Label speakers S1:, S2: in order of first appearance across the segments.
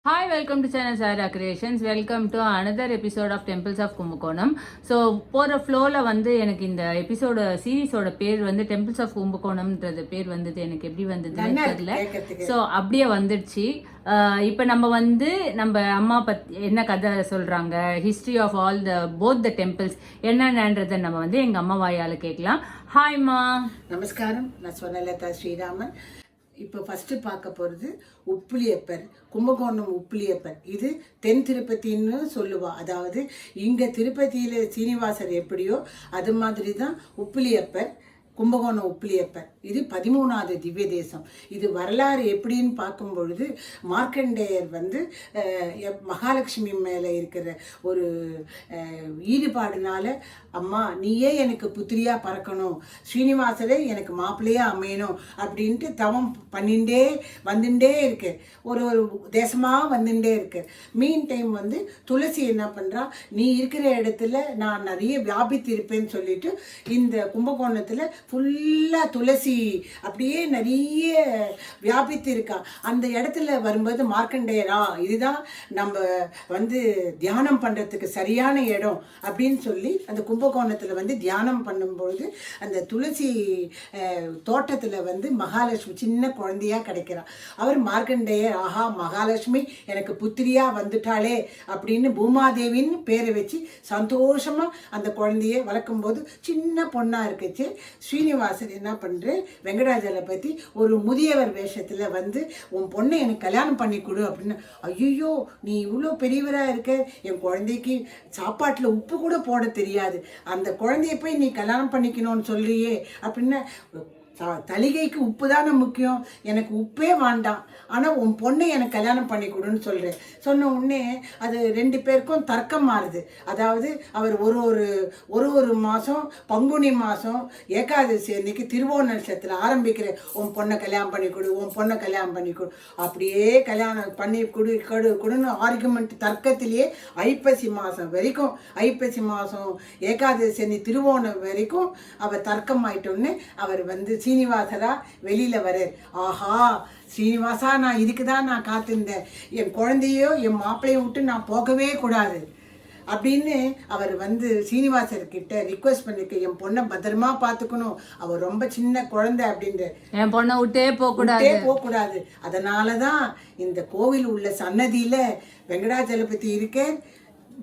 S1: Hi, welcome to channel Sarah Creations. Welcome to another episode of Temples of Kumbakonam. So போகிற ஃப்ளோவில் வந்து எனக்கு இந்த எபிசோட சீரீஸோட பேர் வந்து டெம்பிள்ஸ் ஆஃப் கும்பகோணம்ன்றது பேர் வந்தது எனக்கு எப்படி வந்ததுன்னு தெரியல. ஸோ அப்படியே வந்துடுச்சு. இப்போ நம்ம வந்து நம்ம அம்மா என்ன கதை சொல்கிறாங்க, history of all both the temples என்னென்னன்றதை நம்ம வந்து எங்கள் அம்மா வாயால் கேட்கலாம். ஹாய்மா.
S2: நமஸ்காரம். நான் சொன்னலதா ஸ்ரீராமன். இப்போ ஃபஸ்ட்டு பார்க்க போகிறது உப்புலியப்பர், கும்பகோணம் உப்புலியப்பர். இது தென் திருப்பதின்னு சொல்லுவா. அதாவது இங்கே திருப்பதியில் சீனிவாசர் எப்படியோ அது மாதிரி தான் உப்புலியப்பர், கும்பகோணம் உப்புலியப்பர். இது 13வது திவ்ய தேசம். இது வரலாறு எப்படின்னு பார்க்கும் பொழுது மார்க்கண்டேயர் வந்து மகாலட்சுமி மேலே இருக்கிற ஒரு ஈடுபாடுனால, அம்மா நீயே எனக்கு புத்திரியாக பறக்கணும், ஸ்ரீனிவாசரே எனக்கு மாப்பிள்ளையாக அமையணும் அப்படின்ட்டு தவம் பண்ணிகிட்டே வந்துட்டே இருக்கு. ஒரு ஒரு தேசமாக வந்துட்டே இருக்கு. மீன் டைம் வந்து துளசி என்ன பண்ணுறா, நீ இருக்கிற இடத்துல நான் நிறைய வியாபித்து இருப்பேன்னு சொல்லிட்டு இந்த கும்பகோணத்தில் ஃபுல்லாக துளசி அப்படியே நிறைய வியாபித்து இருக்கா. அந்த இடத்துல வரும்போது மார்க்கண்டேயரா இதுதான் நம்ம வந்து தியானம் பண்ணுறதுக்கு சரியான இடம் அப்படின்னு சொல்லி அந்த கும்பகோணத்தில் வந்து தியானம் பண்ணும்பொழுது அந்த துளசி தோட்டத்தில் வந்து மகாலட்சுமி சின்ன குழந்தையா கிடைக்கிறார். அவர் மார்க்கண்டேயர், ஆஹா மகாலட்சுமி எனக்கு புத்திரியாக வந்துட்டாளே அப்படின்னு பூமாதேவின்னு பேரை வச்சு சந்தோஷமாக அந்த குழந்தைய வளர்க்கும்போது சின்ன பொண்ணாக இருக்குச்சு. ஸ்ரீனிவாசன் என்ன பண்ணுறேன், வெங்கடாஜலபதி ஒரு முதியவர் வேஷத்தில் வந்து உன் பொண்ணை எனக்கு கல்யாணம் பண்ணி கொடு அப்படின்னு. ஐயோ நீ இவ்வளோ பெரியவராக இருக்க, என் குழந்தைக்கு சாப்பாட்டில் உப்பு கூட போட தெரியாது, அந்த குழந்தைய போய் நீ கல்யாணம் பண்ணிக்கணும்னு சொல்றியே அப்படின்னு. தலிகைக்கு உப்பு தானே முக்கியம், எனக்கு உப்பே வேண்டாம், ஆனால் உன் பொண்ணை எனக்கு கல்யாணம் பண்ணி கொடுன்னு சொல்கிறேன். சொன்ன உடனே அது ரெண்டு பேருக்கும் தர்க்கம் மாறுது. அதாவது அவர் ஒரு மாதம் பங்குனி மாதம் ஏகாதசி அன்னைக்கு திருவோண நட்சத்திரத்தில் ஆரம்பிக்கிற உன் பொண்ணை கல்யாணம் பண்ணி கொடு, உன் பொண்ணை கல்யாணம் பண்ணி கொடு, அப்படியே கல்யாணம் பண்ணி கொடுன்னு ஆர்குமெண்ட் தர்க்கத்திலேயே ஐப்பசி மாதம் வரைக்கும், ஐப்பசி மாதம் ஏகாதசி அன்னி திருவோணம் வரைக்கும் அவர் தர்க்கம் ஆயிட்டோன்னு அவர் வந்து சீனிவாசரா வெளியில வர. ஆஹா ஸ்ரீனிவாசா, நான் இதுக்கு தான் நான் காத்திருந்தேன், என் குழந்தையோ என் மாப்பிள்ளையை விட்டு நான் போகவே கூடாது அப்படின்னு அவர் வந்து சீனிவாசர்கிட்ட ரிக்வெஸ்ட் பண்ணிருக்க. என் பொண்ணை பத்திரமா பார்த்துக்கணும், அவர் ரொம்ப சின்ன குழந்தை அப்படின்ற, என் பொண்ணை விட்டே போகக்கூடாது. அதனாலதான் இந்த கோவில் உள்ள சன்னதியில வெங்கடாஜலபதி இருக்க,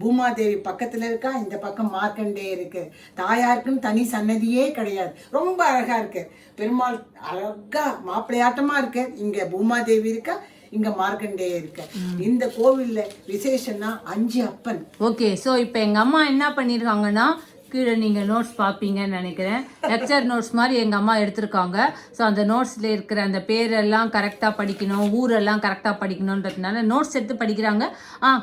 S2: பூமாதேவி பக்கத்துல இருக்கா, இந்த பக்கம் மார்க்கண்டே இருக்கு. தாயாருக்குன்னு தனி சன்னதியே கிடையாது. ரொம்ப அழகா இருக்கு. பெருமாள் அழகா மாப்பிள்ளையாட்டமா இருக்கு. இங்க பூமாதேவி இருக்கா, இங்க மார்க்கண்டே இருக்க. இந்த கோவில்ல விசேஷம்னா 5 அப்பன்.
S1: ஓகே, ஸோ இப்போ எங்க அம்மா என்ன பண்ணிருக்காங்கன்னா, கீழே நீங்கள் நோட்ஸ் பார்ப்பீங்கன்னு நினைக்கிறேன், லெக்சர் நோட்ஸ் மாதிரி எங்கள் அம்மா எடுத்திருக்காங்க. ஸோ அந்த நோட்ஸில் இருக்கிற அந்த பேரெல்லாம் கரெக்டாக படிக்கணும், ஊரெல்லாம் கரெக்டாக படிக்கணுன்றதுனால நோட்ஸ் எடுத்து படிக்கிறாங்க.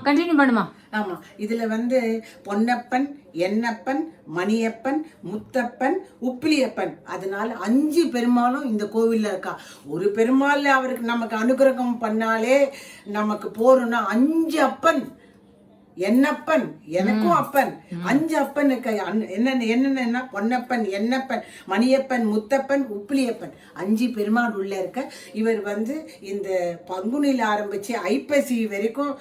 S1: கண்டினியூ பண்ணுமா.
S2: ஆமாம், இதில் வந்து பொன்னப்பன், எண்ணப்பன், மணியப்பன், முத்தப்பன், உப்பிலியப்பன், அதனால 5 பெருமாளும் இந்த கோவிலில் இருக்கா. ஒரு பெருமாள் அவருக்கு நமக்கு அனுகிரகம் பண்ணாலே நமக்கு போறோம்னா 5 அப்பன். என்னப்பன், எனக்கும் அப்பன், 5 அப்பன் இருக்க. என்னென்ன பொன்னப்பன், எண்ணப்பன், மணியப்பன், முத்தப்பன், உப்பிலியப்பன், 5 பெருமாள் உள்ள இருக்க. இவர் வந்து இந்த பங்குனியில் ஆரம்பிச்சு ஐப்பசி வரைக்கும்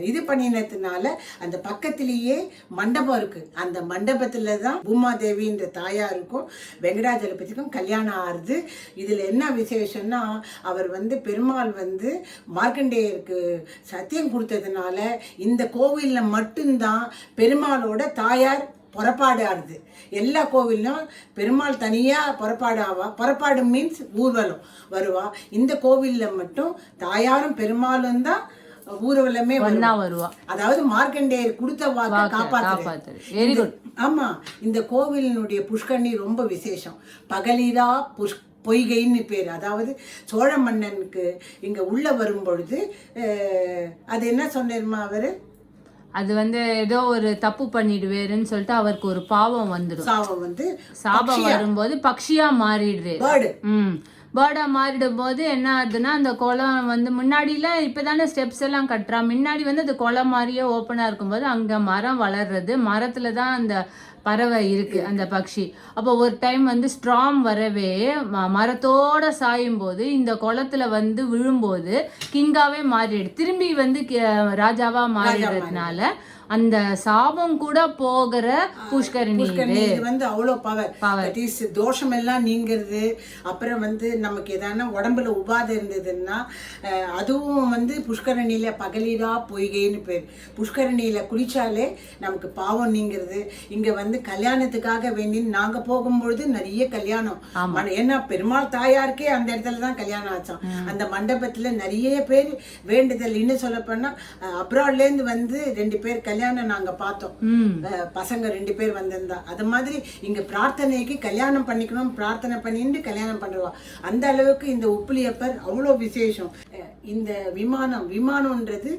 S2: இது பண்ணினதுனால அந்த பக்கத்திலேயே மண்டபம் இருக்கு. அந்த மண்டபத்துல தான் பூமாதேவின்ற தாயாருக்கும் வெங்கடாஜலபதிக்கும் கல்யாணம் ஆறுது. இதுல என்ன விசேஷம்னா, அவர் வந்து பெருமாள் வந்து மார்க்கண்டேயருக்கு சத்தியம் கொடுத்ததுனால இந்த கோவில்ல மட்டும்தான் பெருமாளோட தாயார் புறப்பாடு ஆடுது. எல்லா கோவிலும் பெருமாள் தனியா புறப்பாடு மீன்ஸ் ஊர்வலம் வருவா. இந்த கோவில்ல மட்டும் தாயாரும் பெருமாளும் தான் ஊர்வலமே வருவா. அதாவது மார்க்கண்டேயர் கொடுத்த வாக்க காப்பாத்து.
S1: Very good.
S2: ஆமா, இந்த கோவிலினுடைய புஷ்கரணி ரொம்ப விசேஷம். பகலிரா பொய்கைன்னு பேர். அதாவது சோழ மன்னனுக்கு இங்க உள்ள வரும் பொழுது அது என்ன சொன்னேருமா அவரு,
S1: அது வந்து ஏதோ ஒரு தப்பு பண்ணிடுவேருன்னு சொல்லிட்டு அவருக்கு ஒரு பாவம் வந்துடும். சாபம் வரும்போது பக்ஷியா மாறிடுது. பேர்டாக மாறிடும் போது என்ன ஆகுதுன்னா, அந்த குளம் வந்து முன்னாடிலாம் இப்போ தானே ஸ்டெப்ஸ் எல்லாம் கட்டுறா, முன்னாடி வந்து அது குளம் மாதிரியே ஓப்பனாக இருக்கும்போது அங்கே மரம் வளர்றது, மரத்தில் தான் அந்த பறவை இருக்கு அந்த பக்ஷி. அப்போ ஒரு டைம் வந்து ஸ்ட்ராம் வரவே மரத்தோட சாயும் போது இந்த குளத்துல வந்து விழும்போது கிங்காவே மாறிடு, திரும்பி வந்து ராஜாவா மாறிடுறதுனால அந்த சாபம் கூட போகிற புஷ்கரணி.
S2: இது வந்து அவ்வளோ பவர், தோஷம் எல்லாம் நீங்கிறது. அப்புறம் வந்து நமக்கு எதான உடம்புல உபாதை இருந்ததுன்னா அதுவும் வந்து புஷ்கரணியில பகலிரா பொய்கைன்னு பேர். புஷ்கரணியில குளிச்சாலே நமக்கு பாவம் நீங்கிறது. இங்க வந்து கல்யாணத்துக்காக வேண்டி நாங்க போகும்பொழுது நிறைய கல்யாணம். ஏன்னா பெருமாள் தாயாருக்கே அந்த இடத்துல தான் கல்யாணம் ஆச்சான். அந்த மண்டபத்துல நிறைய பேர் வேண்டுதல். இன்னும் சொல்ல போனா அப்ராட்ல இருந்து வந்து 2 பேர் கல்யாணம் நாங்க பார்த்தோம். பசங்க 2 பேர் வந்திருந்தா. அது மாதிரி இங்க பிரார்த்தனைக்கு கல்யாணம் பண்ணிக்கணும், பிரார்த்தனை பண்ணிட்டு கல்யாணம் பண்ணுவா. அந்த அளவுக்கு இந்த உப்பிலியப்பர் அவ்வளோ விசேஷம். இந்த விமானம்ன்றது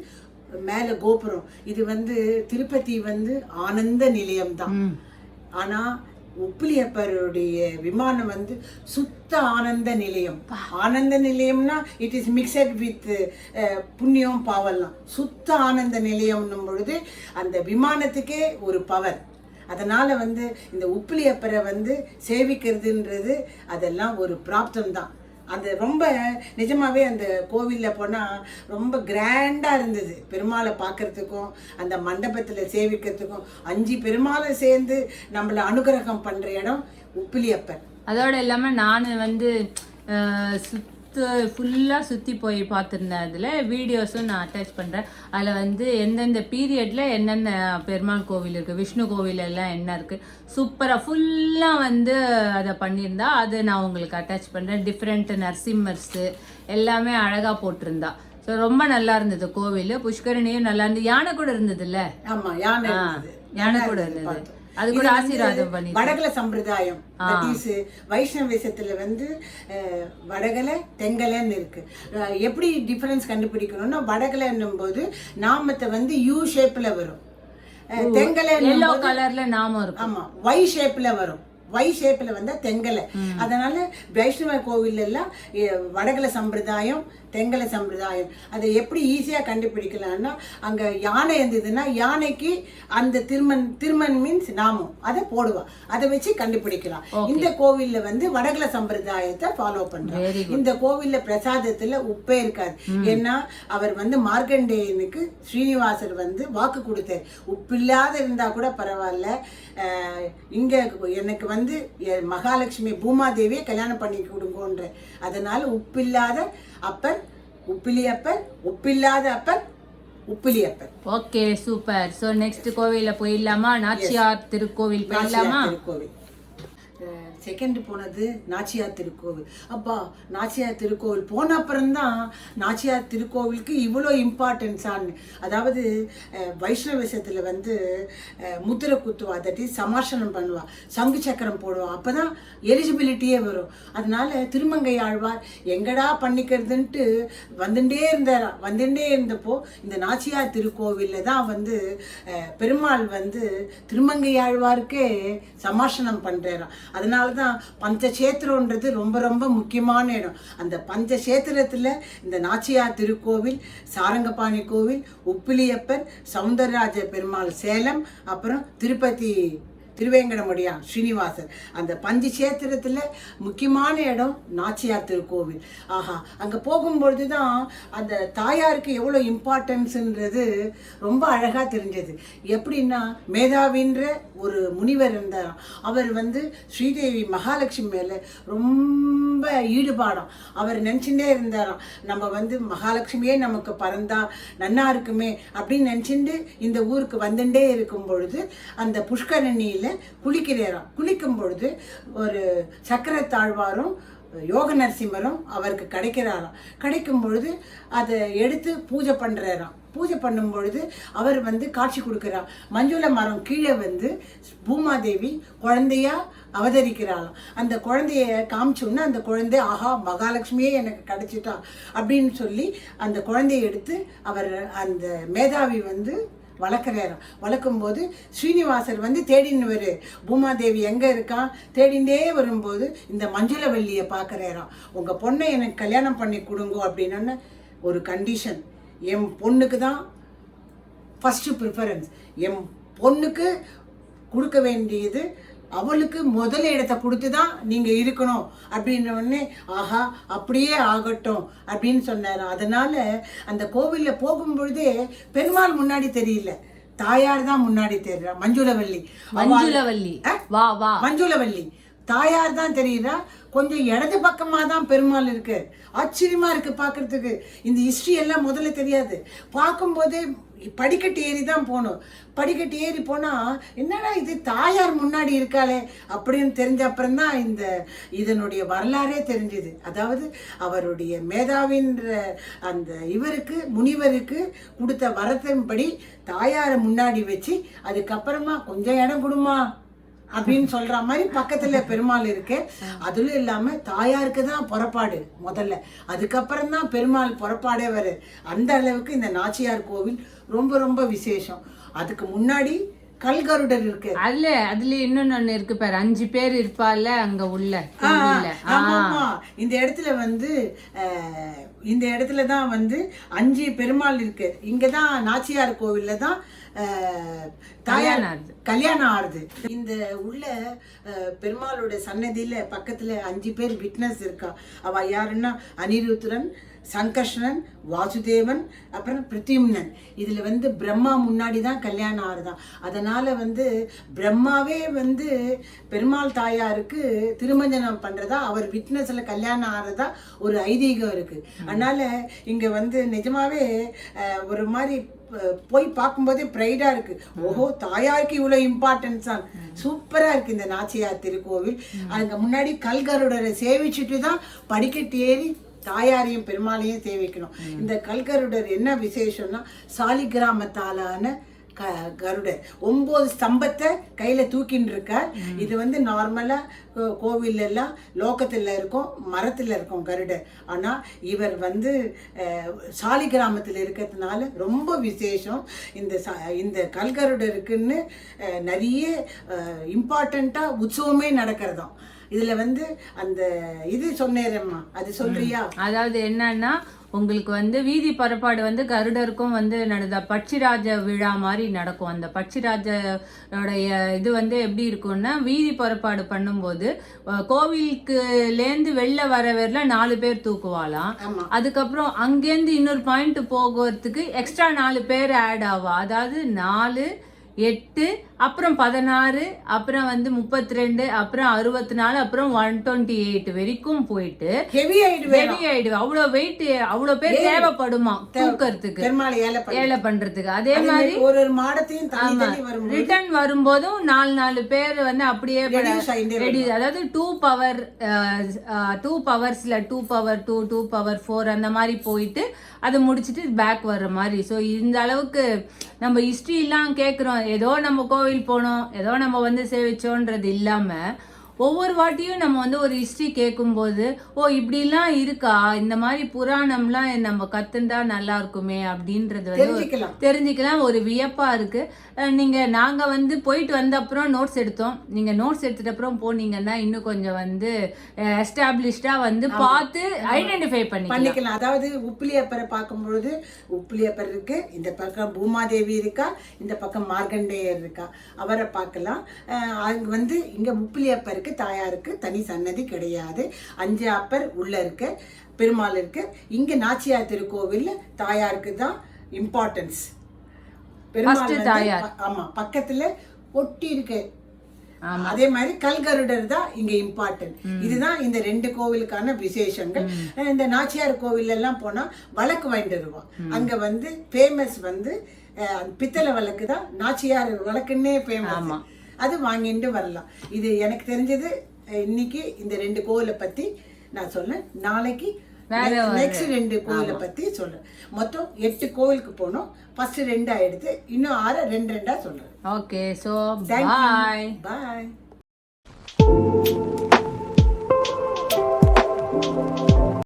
S2: மேல கோபுரம். இது வந்து திருப்பதி வந்து ஆனந்த நிலையம் தான். ஆனா உப்பிலியப்பருடைய விமானம் வந்து சுத்த ஆனந்த நிலையம். ஆனந்த நிலையம்னா இட் இஸ் மிக்சட் வித் புண்ணியம் பாவல்லாம். சுத்த ஆனந்த நிலையம்னும் பொழுது அந்த விமானத்துக்கே ஒரு பவர். அதனால வந்து இந்த உப்பிலியப்பரை வந்து சேவிக்கிறதுன்றது அதெல்லாம் ஒரு பிராப்தம் தான். அது ரொம்ப நிஜமாவே அந்த கோவிலில் போனால் ரொம்ப கிராண்டாக இருந்தது. பெருமாளை பார்க்கறதுக்கும் அந்த மண்டபத்தில் சேவிக்கிறதுக்கும் 5 பெருமாளை சேர்ந்து நம்மளை அனுகிரகம் பண்ணுற இடம் உப்பிலியப்பர்.
S1: அதோட இல்லாமல் நான் வந்து ஃபுல்லாக சுற்றி போய் பார்த்துருந்தேன். அதில் வீடியோஸும் நான் அட்டாச் பண்ணுறேன். அதில் வந்து எந்தெந்த பீரியடில் என்னென்ன பெருமாள் கோவில் இருக்குது, விஷ்ணு கோவில் எல்லாம் என்ன இருக்குது, சூப்பராக ஃபுல்லாக வந்து அதை பண்ணியிருந்தா அது நான் உங்களுக்கு அட்டாச் பண்ணுறேன். டிஃப்ரெண்ட் நரசிம்மர்ஸு எல்லாமே அழகாக போட்டிருந்தா. ஸோ ரொம்ப நல்லா இருந்தது கோவில். புஷ்கரணியும் நல்லா இருந்தது. யானை கூட இருந்தது இல்லை?
S2: ஆமாம்,
S1: யானை கூட இருந்தது. அது கூட ஆசீர்வாதம் பண்ணி.
S2: வடகல சம்பிரதாயம் வைஷ்ணவத்துல வந்து வடகலை தெங்கலைன்னு இருக்கு. எப்படி டிஃபரன்ஸ் கண்டுபிடிக்கணும்னா வடகலைன்னும் போது நாமத்தை வந்து யூ ஷேப்ல வரும், தெங்கலை
S1: எல்லோ கலர்ல நாமம் இருக்கும்.
S2: ஆமா, ஒய் ஷேப்ல வரும். ஒய் ஷேப்ல வந்தா தெங்கலை. அதனால வைஷ்ணவ கோவில் எல்லாம் வடகலை சம்பிரதாயம் தெங்கலை சம்பிரதாயம். அதை எப்படி ஈஸியாக கண்டுபிடிக்கலாம்னா அங்கே யானை இருந்ததுன்னா யானைக்கு அந்த திருமன் மீன்ஸ் நாமம் அதை போடுவா, அதை வச்சு கண்டுபிடிக்கலாம். இந்த கோவிலில் வந்து வடகலை சம்பிரதாயத்தை ஃபாலோ பண்றோம். இந்த கோவிலில் பிரசாதத்தில் உப்பே இருக்காது. ஏன்னா அவர் வந்து மார்க்கண்டேயனுக்கு ஸ்ரீனிவாசர் வந்து வாக்கு கொடுத்தார், உப்பில்லாத இருந்தா கூட பரவாயில்ல, இங்க எனக்கு வந்து மகாலட்சுமி பூமாதேவியை கல்யாணம் பண்ணி கொடுங்கன்ற. அதனால உப்பில்லாத அப்பர் உப்பிலியப்பர், உப்பில்லாத அப்பர் Uppiliappar.
S1: Okay, super. So next கோவில போயிடலாமா? நாச்சியார் திருக்கோவில் போயிடலாமா?
S2: திருக்கோவில் செகண்ட் போனது நாச்சியார் திருக்கோவில். அப்பா, நாச்சியார் திருக்கோவில் போன அப்புறம்தான் நாச்சியார் திருக்கோவிலுக்கு இவ்வளோ இம்பார்ட்டன்ஸான்னு. அதாவது வைஷ்ணவசத்தில் வந்து முத்திரை குத்துவா, தட்டி சமார்ஷனம் பண்ணுவா, சங்கு சக்கரம் போடுவா, அப்போ தான் எலிஜிபிலிட்டியே வரும். அதனால திருமங்கை ஆழ்வார் எங்கடா பண்ணிக்கிறதுன்ட்டு வந்துட்டே இருந்தப்போ இந்த நாச்சியார் திருக்கோவிலில் தான் வந்து பெருமாள் வந்து திருமங்கை ஆழ்வாருக்கே சமார்ஷனம் பண்ணுறாராம். அதனால தான் பஞ்சக்ஷேத்திரம்ன்றது ரொம்ப ரொம்ப முக்கியமான இடம். அந்த பஞ்சக்ஷேத்திரத்தில் இந்த நாச்சியார் திருக்கோவில், சாரங்கபாணி கோவில், உப்பிலியப்பர், சவுந்தரராஜ பெருமாள் சேலம், அப்புறம் திருப்பதி திருவேங்கடமுடியான் ஸ்ரீனிவாசர், அந்த பஞ்சக்ஷேத்திரத்தில் முக்கியமான இடம் நாச்சியார் திருக்கோவில். ஆஹா, அங்கே போகும்பொழுது தான் அந்த தாயாருக்கு எவ்வளோ இம்பார்ட்டன்ஸுன்றது ரொம்ப அழகாக தெரிஞ்சது. எப்படின்னா மேதாவின்ற ஒரு முனிவர் இருந்தார். அவர் வந்து ஸ்ரீதேவி மகாலட்சுமி மேலே ரொம்ப ஈடுபாடாம். அவர் நினச்சிட்டே இருந்தாராம், நம்ம வந்து மகாலட்சுமியே நமக்கு பறந்தா நன்னா இருக்குமே அப்படின்னு நினச்சிட்டு இந்த ஊருக்கு வந்துட்டே இருக்கும் பொழுது அந்த புஷ்கரணியில் குளிக்கிறாராம். குளிக்கும் பொழுது ஒரு சக்கரத்தாழ்வாரும் யோக நரசிம்மரும் அவருக்கு கிடைக்கிறாராம். கிடைக்கும் பொழுது அதை எடுத்து பூஜை பண்ணுறாராம். பூஜை பண்ணும் பொழுது அவர் வந்து காட்சி கொடுக்கிறார். மஞ்சுள மரம் கீழே வந்து பூமாதேவி குழந்தையா அவதரிக்கிறாளாம். அந்த குழந்தைய காமிச்சோன்னா அந்த குழந்தை ஆஹா மகாலட்சுமியே எனக்கு கிடைச்சிட்டா அப்படின்னு சொல்லி அந்த குழந்தைய எடுத்து அவர் அந்த மேதாவி வந்து வளர்க்குறாராம். வளர்க்கும் போது ஸ்ரீனிவாசர் வந்து தேடின்னு பூமாதேவி எங்கே இருக்கான் தேடிண்டே வரும்போது இந்த மஞ்சுளவல்லியை பார்க்குறாராம். உங்கள் பொண்ணை எனக்கு கல்யாணம் பண்ணி கொடுங்கோ அப்படின்னு ஒரு கண்டிஷன். என் பொண்ணுக்கு தான் ஃபஸ்ட்டு ப்ரிஃபரன்ஸ். என் பொண்ணுக்கு கொடுக்க வேண்டியது அவளுக்கு முதல் இடத்தை கொடுத்து தான் நீங்க இருக்கணும் அப்படின்ற உடனே ஆஹா அப்படியே ஆகட்டும் அப்படின்னு சொன்னாரு. அதனால அந்த கோவில்ல போகும்பொழுதே பெருமாள் முன்னாடி தெரியல, தாயார் தான் முன்னாடி தெரியுறா. மஞ்சுளவல்லி
S1: வா வா
S2: மஞ்சுளவல்லி தாயார் தான் தெரியுறா. கொஞ்சம் இடது பக்கமா தான் பெருமாள் இருக்கு. ஆச்சரியமா இருக்கு பாக்குறதுக்கு. இந்த ஹிஸ்டரி எல்லாம் முதல்ல தெரியாது. பார்க்கும்போதே படிக்கட்டு ஏறி தான் போகணும். படிக்கட்டு ஏறி போனா என்னடா இது தாயார் முன்னாடி இருக்காளே அப்படின்னு தெரிஞ்ச அப்புறம் தான் இதனுடைய வரலாறே தெரிஞ்சது. அதாவது அவருடைய மேதாவின்ற அந்த முனிவருக்கு கொடுத்த வரத்தின்படி தாயாரை முன்னாடி வச்சு அதுக்கப்புறமா கொஞ்சம் இடம் கொடுமா அப்படின்னு சொல்ற மாதிரி பக்கத்துல பெருமாள் இருக்கு. அதுல இல்லாம தாயாருக்கு தான் புறப்பாடு முதல்ல, அதுக்கப்புறம் தான் பெருமாள் புறப்பாடே வரு. அந்த அளவுக்கு இந்த நாச்சியார் கோவில் ரொம்ப ரொம்ப விசேஷம். அதுக்கு முன்னாடி கல்கருடர் இருக்கு.
S1: அதுல இன்னொன்னு இருக்கு பாரு, 5 பேர் இருப்பால அங்க உள்ள.
S2: இந்த இடத்துல தான் 5 பெருமாள் இருக்கு. இங்கதான் நாச்சியார் கோவில்ல தான் கல்யாணம் ஆறுது. இந்த உள்ள பெருமாளோட சன்னதியில பக்கத்துல 5 பேர் விட்னஸ் இருக்கா. அவ யாருன்னா அனிருத்ரன், சங்கர்ஷணன், வாசுதேவன், அப்புறம் பிரத்யும்னன். இதுல பிரம்மா முன்னாடி தான் கல்யாணம் ஆறுதான். அதனால பிரம்மாவே பெருமாள் தாயாருக்கு திருமஞ்சனம் பண்றதா, அவர் விட்னஸ்ல கல்யாணம் ஆறதா ஒரு ஐதீகம் இருக்கு. அதனால இங்க நிஜமாவே ஒரு மாதிரி போய் பார்க்கும்போதே ப்ரைடா இருக்கு. ஓஹோ, தாயாருக்கு இவ்வளவு இம்பார்ட்டன்ஸ் தான். சூப்பரா இருக்கு இந்த நாச்சியார் திருக்கோவில். அதுக்கு முன்னாடி கல்கருடரை சேவிச்சுட்டு தான் படிக்கட்டு ஏறி தாயாரையும் பெருமாளையும் சேவிக்கணும். இந்த கல்கருடர் என்ன விசேஷம்னா சாலிகிராமத்தாலான கருடர் 9 ஸ்தம்பத்தை கையில தூக்கின்னு இருக்கார். இது நார்மலா கோவில் எல்லாம் லோகத்துல இருக்கும், மரத்துல இருக்கும் கருடர். ஆனா இவர் சாலி கிராமத்துல இருக்கிறதுனால ரொம்ப விசேஷம். இந்த கல்கருடருக்குன்னு நிறைய இம்பார்ட்டண்டா உற்சவமே நடக்கிறதாம். இதுல அந்த இது சொன்னேரம்மா, அது சொல்றியா?
S1: அதாவது என்னன்னா உங்களுக்கு வீதி பரப்பாடு கருடருக்கும் நடந்த பட்சிராஜ விழா மாதிரி நடக்கும். அந்த பட்சிராஜோடைய இது எப்படி இருக்கும்னா, வீதி பரப்பாடு பண்ணும்போது கோவிலுக்குலேருந்து வெளில வரவேர்ல 4 பேர் தூக்குவாளாம். அதுக்கப்புறம் அங்கேருந்து இன்னொரு பாயிண்ட் போகிறதுக்கு எக்ஸ்ட்ரா 4 பேர் ஆட் ஆவா. அதாவது 4, 8, அப்புறம் 16, அப்புறம் 32, அப்புறம் 64, அப்புறம் 128 வரைக்கும் போயிட்டு ஹெவி ஆயிடு. அவ்வளோ வெயிட், அவ்வளோ பேர் தேவைப்படுமா தூக்கிறதுக்கு, ஏழை பண்றதுக்கு. அதே மாதிரி
S2: ஒரு மாடத்தையும்
S1: ரிட்டர்ன் வரும்போதும் 4 பேர் அப்படியே அதாவது 2 பவர்ஸ்ல 2 பவர் 2, 2 பவர் 4 அந்த மாதிரி போயிட்டு அதை முடிச்சுட்டு பேக் வர்ற மாதிரி. ஸோ இந்த அளவுக்கு நம்ம ஹிஸ்ட்ரிலாம் கேட்குறோம். ஏதோ நம்ம கோவில் போனோம், ஏதோ நம்ம சேவிச்சோன்றது இல்லாமல் ஒவ்வொரு வாட்டியும் நம்ம ஒரு ஹிஸ்ட்ரி கேட்கும்போது, ஓ இப்படிலாம் இருக்கா, இந்த மாதிரி புராணம்லாம் நம்ம கத்துண்டா நல்லா இருக்குமே அப்படின்றது தெரிஞ்சுக்கலாம். ஒரு வியப்பா இருக்கு. நாங்க போயிட்டு வந்த அப்புறம் நோட்ஸ் எடுத்தோம். நீங்க நோட்ஸ் எடுத்துட்டு அப்புறம் போனீங்கன்னா இன்னும் கொஞ்சம் எஸ்டாப்ளிஷ்டா பார்த்து ஐடென்டிஃபை பண்ணிக்கலாம்.
S2: அதாவது உப்பிலியப்பரை பார்க்கும்பொழுது உப்பிலியப்பர் இருக்கு, இந்த பக்கம் பூமாதேவி இருக்கா, இந்த பக்கம் மார்கண்டேயர் இருக்கா, அவரை பார்க்கலாம். அங்க இங்க உப்பிலியப்பருக்கு தாயாருக்கு தனி சன்னதி கிடையாது. 5 அப்பர் உள்ள இருக்க, பெருமாள் இருக்கு. இங்க நாச்சியார் திருக்கோவில் தாயாருக்கு தான் இம்பார்ட்டன்ஸ். பெருமாள் ஆமா பக்கத்துல ஒட்டி இருக்கு. அதே மாதிரி கல்கருடர் தான் இங்க இம்பார்ட்டன்ட். இதுதான் இந்த 2 கோவிலுக்கான விசேஷங்கள். இந்த நாச்சியார் கோவில் எல்லாம் போனா வழக்கு வாங்கிட்டு வருவோம். அங்க ஃபேமஸ் பித்தளை வழக்கு தான், நாச்சியார் வழக்குன்னே ஃபேமஸ். அது வாங்கிட்டு வரலாம். இது எனக்கு தெரிஞ்சது. இன்னைக்கு இந்த 2 கோவிலை பத்தி நான் சொன்னேன். நாளைக்கு நெக்ஸ்ட் 2 கோவிலை பத்தி சொல்றேன். மொத்தம் 8 கோவிலுக்கு போனோம். ஃபர்ஸ்ட் 2 ஆயிடுது, இன்னும் 6 2 2 சொல்றேன்.
S1: ஓகே, சோ பாய்.